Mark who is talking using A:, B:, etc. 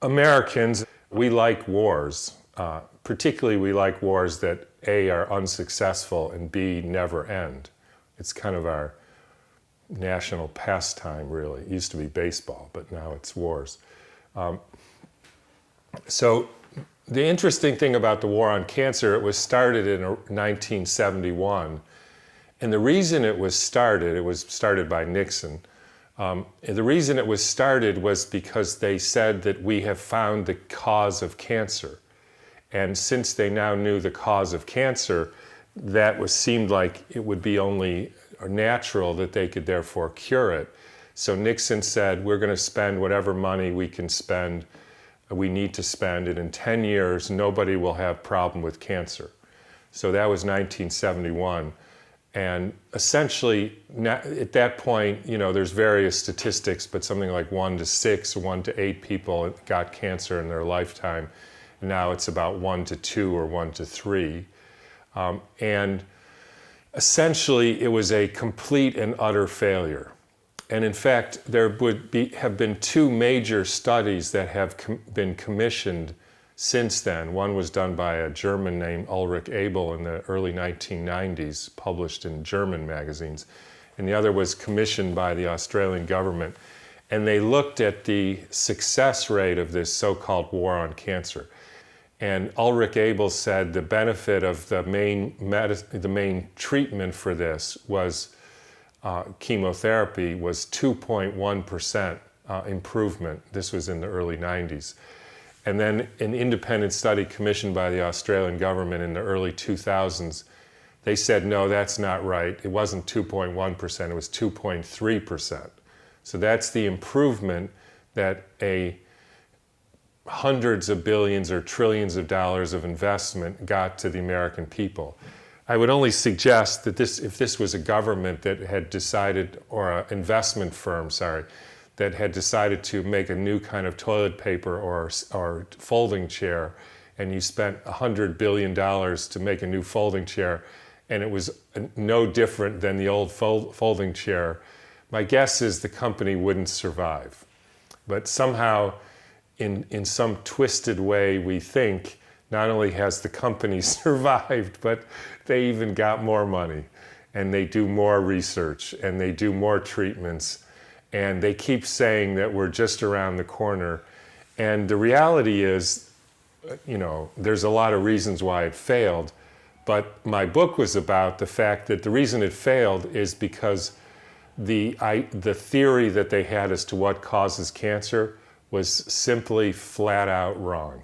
A: Americans, we like wars. Particularly, we like wars that A, are unsuccessful, and B, never end. It's kind of our national pastime, really. It used to be baseball, but now it's wars. So the interesting thing about the war on cancer, it was started in 1971. And the reason it was started by Nixon. The reason it was started was because they said that we have found the cause of cancer. And since they now knew the cause of cancer, that seemed like it would be only natural that they could therefore cure it. So Nixon said, we're going to spend whatever money we can spend, we need to spend, and in 10 years, nobody will have problem with cancer. So that was 1971. And essentially, at that point, there's various statistics, but something like 1 to 6, 1 to 8 people got cancer in their lifetime. Now it's about 1 to 2 or 1 to 3. And essentially, it was a complete and utter failure. And in fact, there have been 2 major studies that have been commissioned since then. One was done by a German named Ulrich Abel in the early 1990s, published in German magazines. And the other was commissioned by the Australian government. And they looked at the success rate of this so-called war on cancer. And Ulrich Abel said the benefit of the main treatment for this was chemotherapy was 2.1% improvement. This was in the early 90s. And then an independent study commissioned by the Australian government in the early 2000s, they said, no, that's not right. It wasn't 2.1%, it was 2.3%. So that's the improvement that hundreds of billions or trillions of dollars of investment got to the American people. I would only suggest that if this was a government that had decided, or an investment firm, that had decided to make a new kind of toilet paper or folding chair, and you spent $100 billion to make a new folding chair, and it was no different than the old folding chair, my guess is the company wouldn't survive. But somehow, in some twisted way, we think not only has the company survived, but they even got more money, and they do more research, and they do more treatments, and they keep saying that we're just around the corner. And the reality is, there's a lot of reasons why it failed, but my book was about the fact that the reason it failed is because the theory that they had as to what causes cancer was simply flat out wrong.